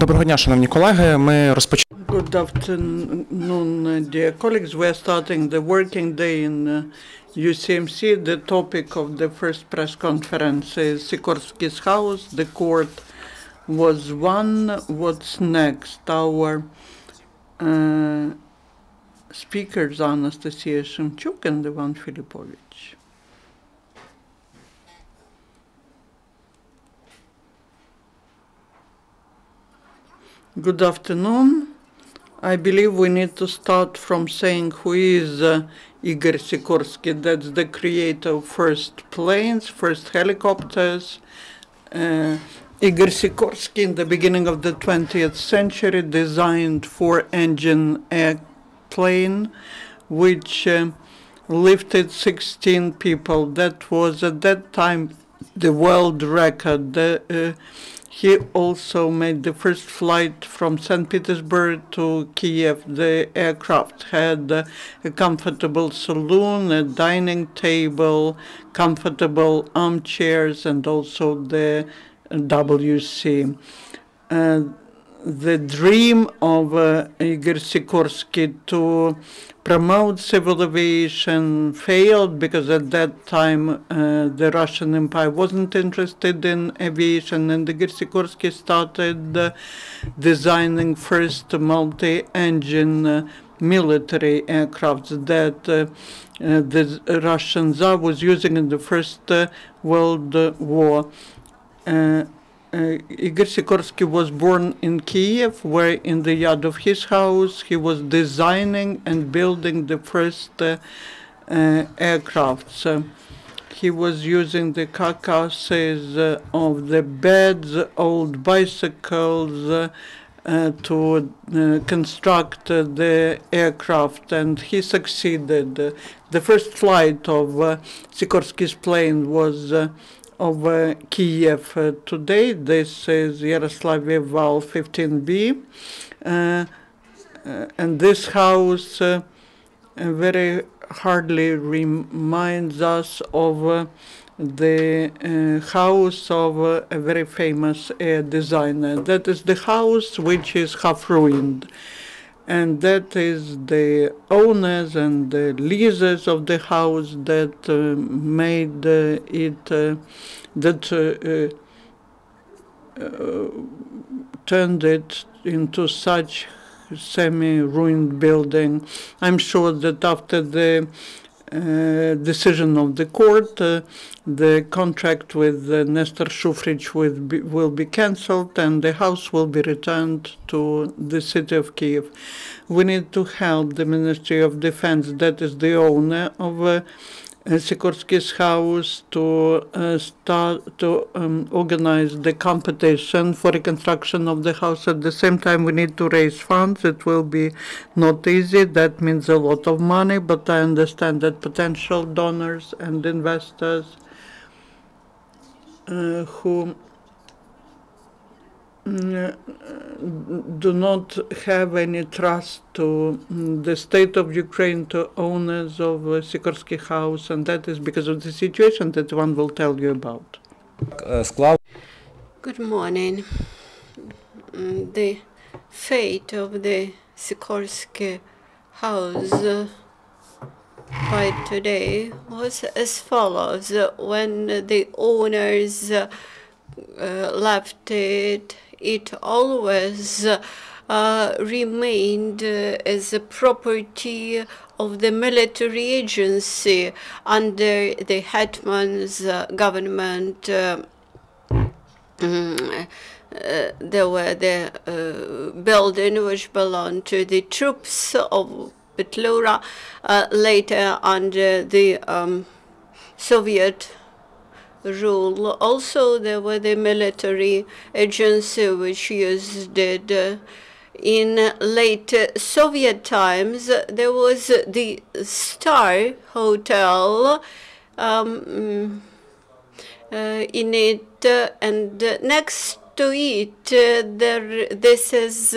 Доброго дня, шановні колеги. Ми розпочинаємо. Good afternoon, dear colleagues. We are starting the working day in UCMC. The topic of the first press conference is Sikorsky House. The court was won. What's next? Our speakers are Anastasia Shemchuk and Ivan Filipovich. Good afternoon. I believe we need to start from saying who is Igor Sikorsky. That's the creator of first planes, first helicopters. Igor Sikorsky, in the beginning of the 20th century, designed four-engine airplane, which lifted 16 people. That was, at that time, the world record. He also made the first flight from St. Petersburg to Kiev. The aircraft had a comfortable saloon, a dining table, comfortable armchairs, and also the WC. The dream of Igor Sikorsky to promote civil aviation failed because at that time the Russian Empire wasn't interested in aviation, and Igor Sikorsky started designing first multi-engine military aircraft that the Russian Tsar was using in the First World War. Igor Sikorsky was born in Kiev, where in the yard of his house he was designing and building the first aircrafts. He was using the carcasses of the beds, old bicycles, to construct the aircraft, and he succeeded. The first flight of Sikorsky's plane was over Kiev today. This is Yaroslavl Val 15B. And this house very hardly reminds us of the house of a very famous air designer. That is the house which is half ruined. And that is the owners and the leasers of the house that made it, turned it into such semi-ruined building. I'm sure that after the decision of the court, the contract with Nestor Shufrich will be cancelled and the house will be returned to the city of Kiev. We need to help the Ministry of Defense, that is the owner of Sikorsky's house, to start to organize the competition for reconstruction of the house. At the same time, we need to raise funds. It will be not easy. That means a lot of money, but I understand that potential donors and investors who do not have any trust to the state of Ukraine, to owners of Sikorsky House, and that is because of the situation that one will tell you about. Good morning. The fate of the Sikorsky House by today was as follows. When the owners left it, it always remained as a property of the military agency under the hetman's government. There were the building which belonged to the troops of Petlura, later under the Soviet rule. Also, there were the military agency which used it. In late Soviet times, there was the Star Hotel in it, and next to it, this is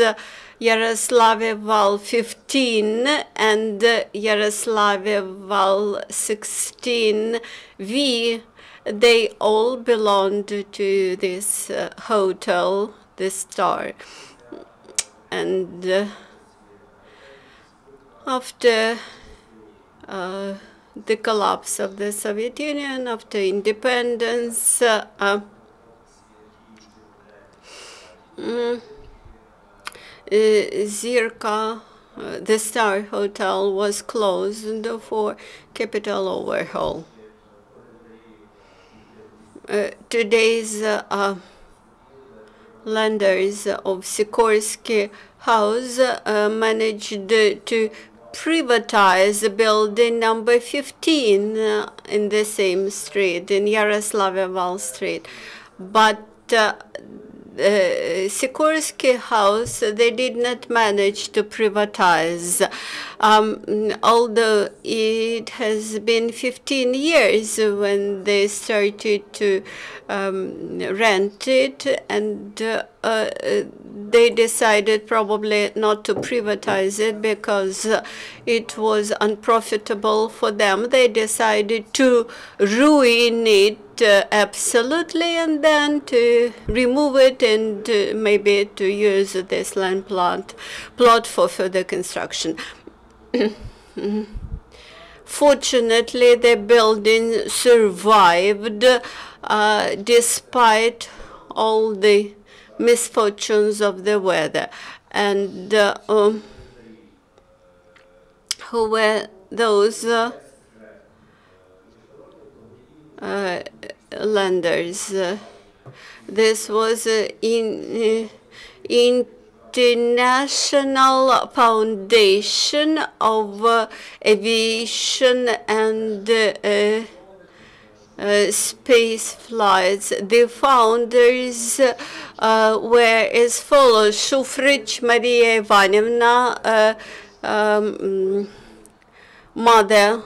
Yaroslavl Val 15 and Yaroslavl Val 16V. They all belonged to this hotel, the Star. and after the collapse of the Soviet Union, after independence, Zirka, the Star Hotel, was closed for capital overhaul. Today's lenders of Sikorsky House managed to privatize building number 15 in the same street, in Yaroslavl Street. But Sikorsky House, they did not manage to privatize, although it has been 15 years when they started to rent it, and they decided probably not to privatize it because it was unprofitable for them. They decided to ruin it absolutely, and then to remove it and maybe to use this land plot for further construction. Fortunately, the building survived despite all the misfortunes of the weather. And who were those lenders? This was International Foundation of Aviation and Space Flights. The founders were as follows: Shufrich Maria Ivanovna, mother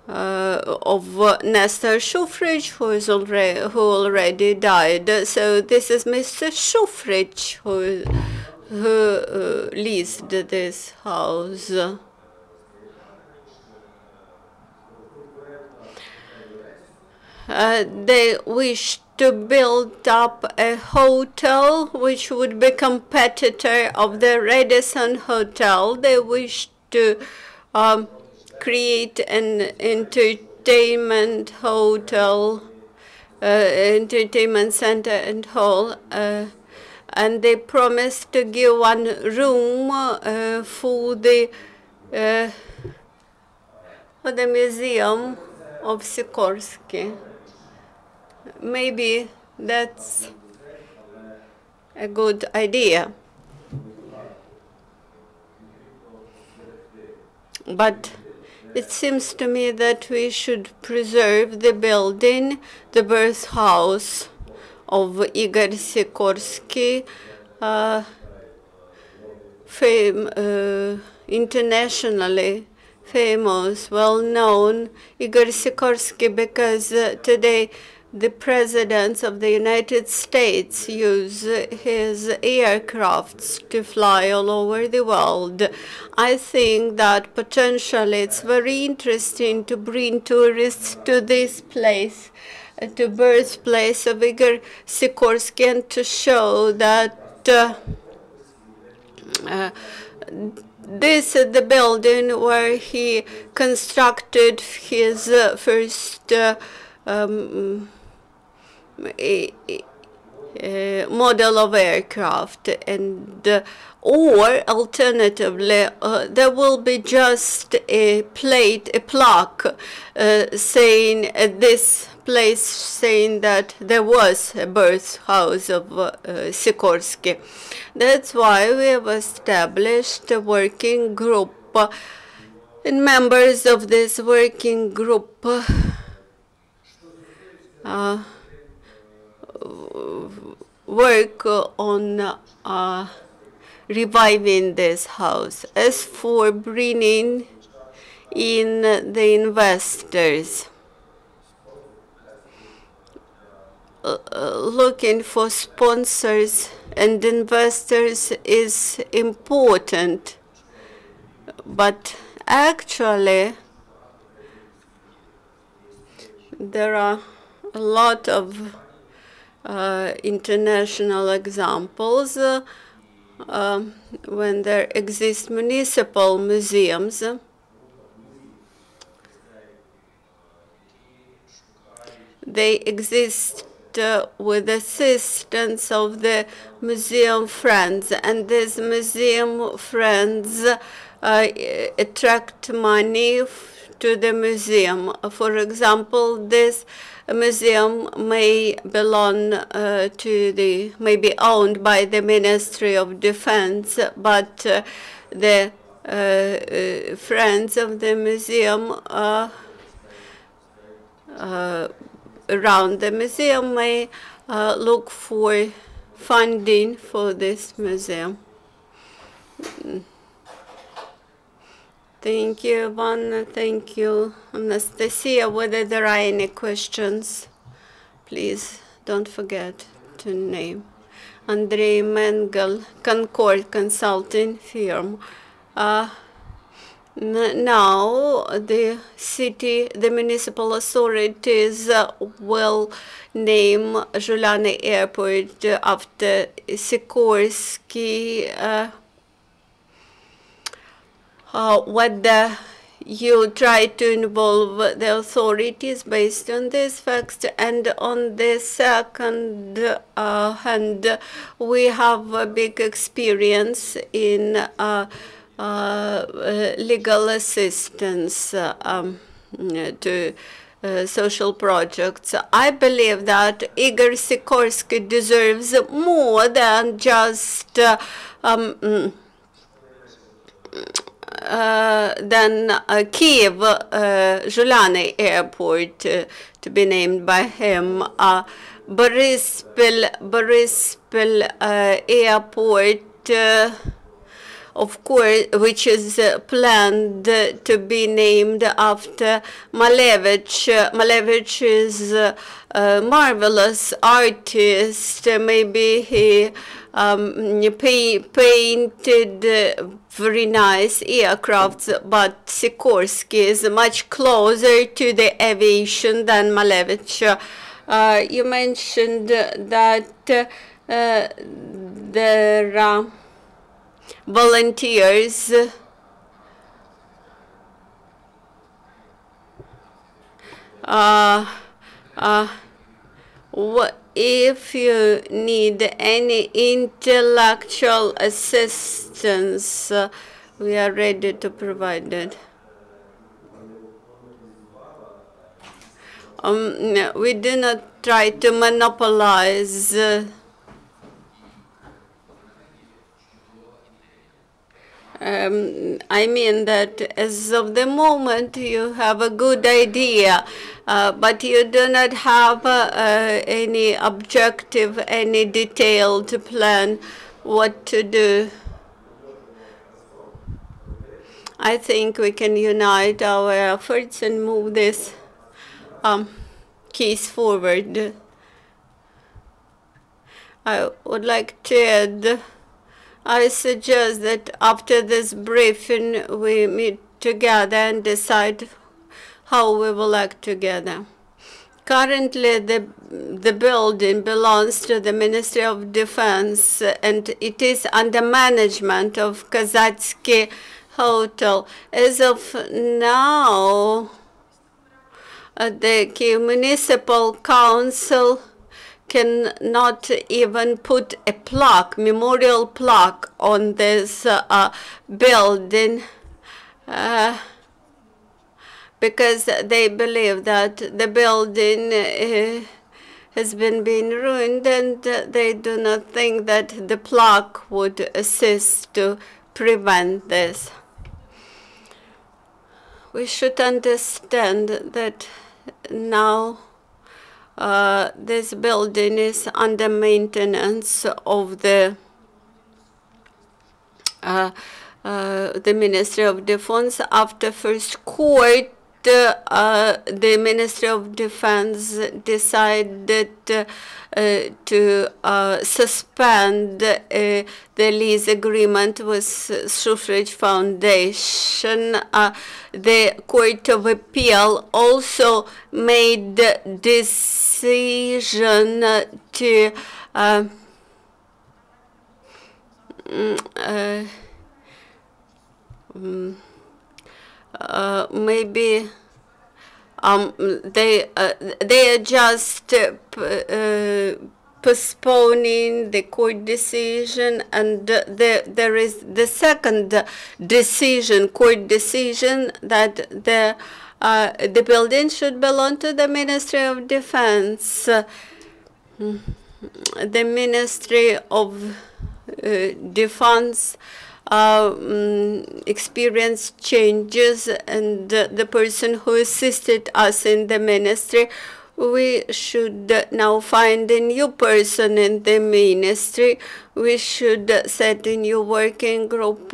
of Nestor Shufrich, who already died. So this is Mr. Shufrich who leased this house. They wished to build up a hotel which would be competitor of the Radisson Hotel. They wished to create an entertainment hotel, entertainment center and hall, and they promised to give one room for the museum of Sikorsky. Maybe that's a good idea. But it seems to me that we should preserve the building, the birth house of Igor Sikorsky, internationally famous, well-known Igor Sikorsky, because today the presidents of the United States use his aircrafts to fly all over the world. I think that potentially it's very interesting to bring tourists to this place, to birthplace of Igor Sikorsky, and to show that this is the building where he constructed his first model of aircraft, and or alternatively there will be just a plaque saying at this place, saying that there was a birth house of Sikorsky. That's why we have established a working group, and members of this working group work on reviving this house. As for bringing in the investors, looking for sponsors and investors is important, but actually there are a lot of international examples when there exist municipal museums, they exist with assistance of the museum friends, and these museum friends attract money to the museum. For example, this museum may belong may be owned by the Ministry of Defense, but the friends of the museum around the museum may look for funding for this museum. Thank you, Ivana. Thank you, Anastasia. Whether there are any questions, please don't forget to name. Andrei Mengel, Concord Consulting Firm. Now, the municipal authorities will name Zhuliany Airport after Sikorsky. Whether you try to involve the authorities based on these facts, and on the second hand, we have a big experience in legal assistance to social projects. I believe that Igor Sikorsky deserves more than just Kiev Zhuliany Airport to be named by him. Borispil Airport, of course, which is planned to be named after Malevich. Malevich is a marvelous artist. Maybe he painted very nice aircrafts, but Sikorsky is much closer to the aviation than Malevich. You mentioned that there are volunteers if you need any intellectual assistance, we are ready to provide it. We do not try to monopolize I mean that as of the moment you have a good idea, but you do not have any objective, any detailed plan what to do. I think we can unite our efforts and move this case forward. I would like to add, I suggest that after this briefing, we meet together and decide how we will act together. Currently, the building belongs to the Ministry of Defense, and it is under management of Kazatsky Hotel. As of now, the Kyiv Municipal Council cannot even put a plaque, memorial plaque, on this building because they believe that the building has been being ruined, and they do not think that the plaque would assist to prevent this. We should understand that now this building is under maintenance of the Ministry of Defense. After first court, the Ministry of Defense decided to suspend the lease agreement with Suffrage Foundation. The Court of Appeal also made decision to maybe they are just postponing the court decision, and there is the second decision, court decision, that the building should belong to the Ministry of Defense. The Ministry of Defense experienced changes, and the person who assisted us in the ministry, we should now find a new person in the ministry. We should set a new working group,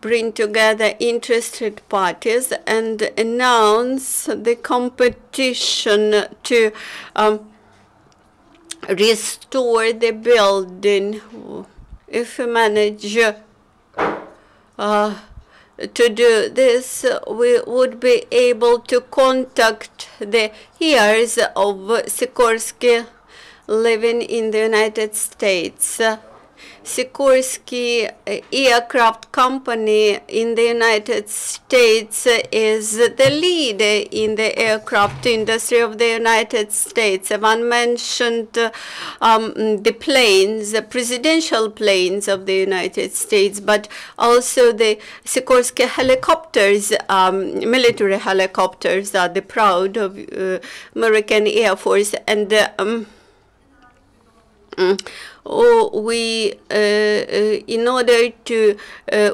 bring together interested parties, and announce the competition to restore the building. If we manage to do this, we would be able to contact the heirs of Sikorsky living in the United States. Sikorsky Aircraft Company in the United States is the leader in the aircraft industry of the United States. One mentioned the planes, the presidential planes of the United States, but also the Sikorsky helicopters, military helicopters, are the proud of American Air Force. And we, in order to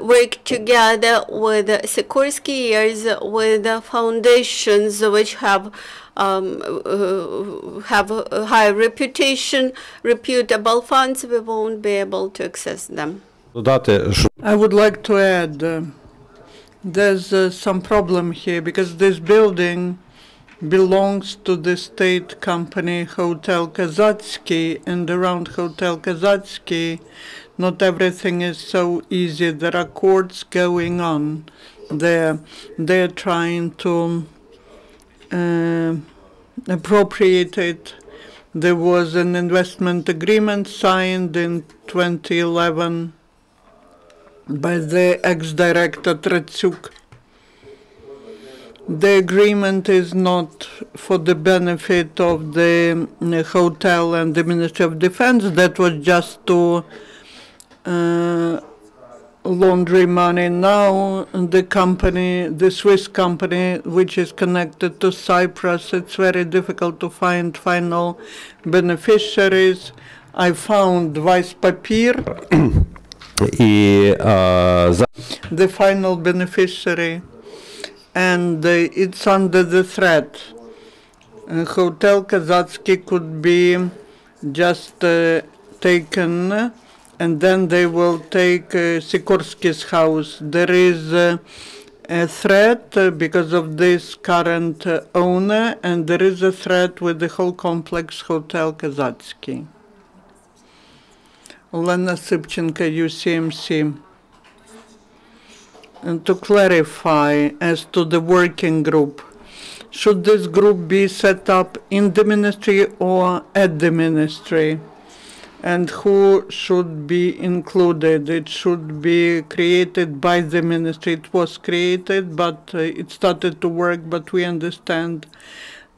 work together with Sikorsky heirs, with foundations which have a high reputation, reputable funds, we won't be able to access them. I would like to add, there's some problem here, because this building belongs to the state company Hotel Kazatsky, and around Hotel Kazatsky not everything is so easy. There are courts going on there. They're trying to appropriate it. There was an investment agreement signed in 2011 by the ex-director Tratsuk. The agreement is not for the benefit of the hotel and the Ministry of Defense. That was just to laundry money. Now the company, the Swiss company, which is connected to Cyprus, it's very difficult to find final beneficiaries. I found vice papier, the final beneficiary, and it's under the threat. Hotel Kazatsky could be just taken, and then they will take Sikorsky's house. There is a threat because of this current owner, and there is a threat with the whole complex Hotel Kazatsky. Olena Sipchenko, UCMC. And to clarify as to the working group, should this group be set up in the ministry or at the ministry? And who should be included? It should be created by the ministry. It was created, but it started to work, but we understand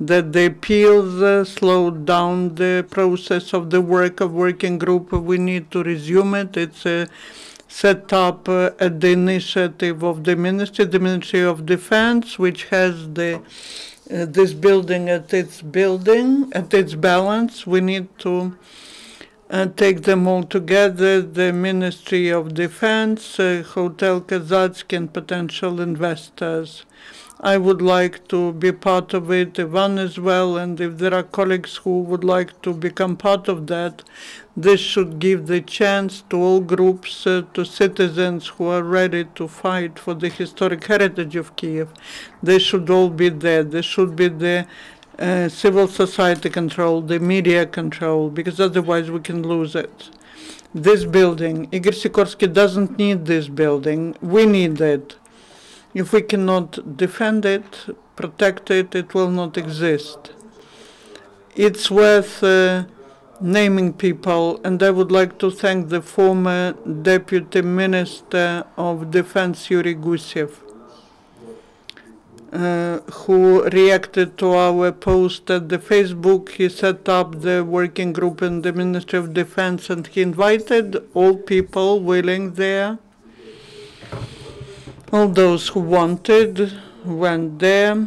that the appeals slowed down the process of the work of working group. We need to resume it. It's set up at the initiative of the Ministry of Defense, which has this building at its balance. We need to take them all together, the Ministry of Defense, Hotel Kazatsky, and potential investors. I would like to be part of it, Ivan as well, and if there are colleagues who would like to become part of that, this should give the chance to all groups, to citizens who are ready to fight for the historic heritage of Kiev. They should all be there. There should be the civil society control, the media control, because otherwise we can lose it. This building, Igor Sikorsky doesn't need this building. We need it. If we cannot defend it, protect it, it will not exist. It's worth naming people, and I would like to thank the former Deputy Minister of Defense, Yuri Gusiev, who reacted to our post at the Facebook. He set up the working group in the Ministry of Defense, and he invited all people willing there. All those who wanted went there,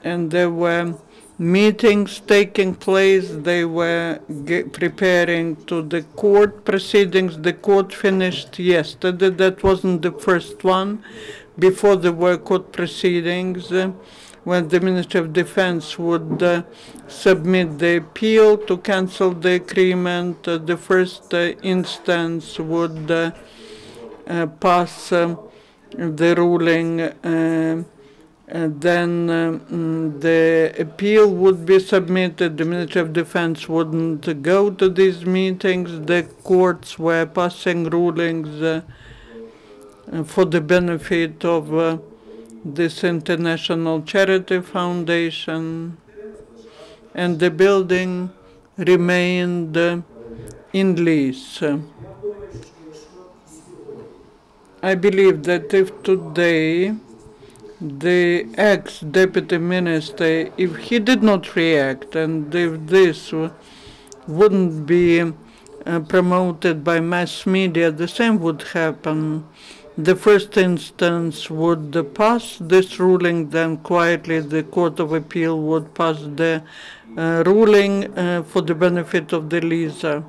and there were meetings taking place. They were preparing to the court proceedings. The court finished yesterday. That wasn't the first one. Before there were court proceedings, when the Ministry of Defense would submit the appeal to cancel the agreement, the first instance would pass the ruling, and then the appeal would be submitted. The Ministry of Defense wouldn't go to these meetings. The courts were passing rulings for the benefit of this international charity foundation, and the building remained in lease. I believe that if today the ex-deputy minister, if he did not react, and if this wouldn't be promoted by mass media, the same would happen. The first instance would pass this ruling, then quietly the Court of Appeal would pass the ruling for the benefit of the leaser.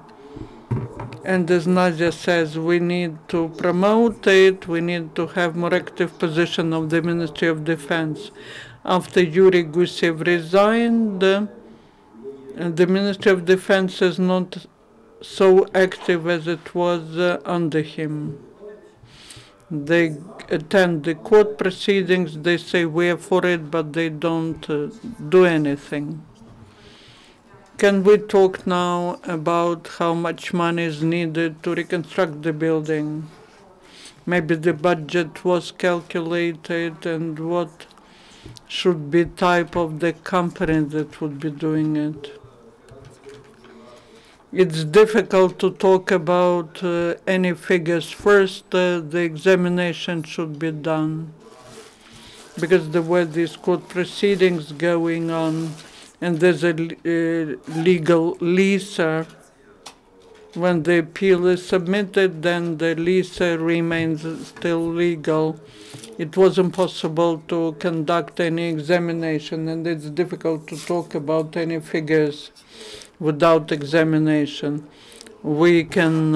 And as Nadia says, we need to promote it. We need to have more active position of the Ministry of Defense. After Yuri Gusiev resigned, the Ministry of Defense is not so active as it was under him. They attend the court proceedings. They say we are for it, but they don't do anything. Can we talk now about how much money is needed to reconstruct the building? Maybe the budget was calculated, and what should be type of the company that would be doing it? It's difficult to talk about any figures. First, the examination should be done, because there were these court proceedings going on, and there's a legal leaser. When the appeal is submitted, then the leaser remains still legal. It was impossible to conduct any examination, and it's difficult to talk about any figures without examination. We can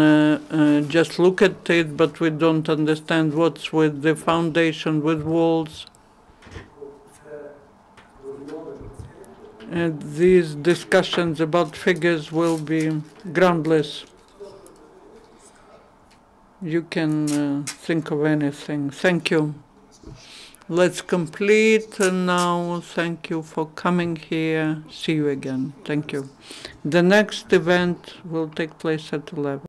just look at it, but we don't understand what's with the foundation, with walls. And these discussions about figures will be groundless. You can think of anything. Thank you. Let's complete now. Thank you for coming here. See you again. Thank you. The next event will take place at 11.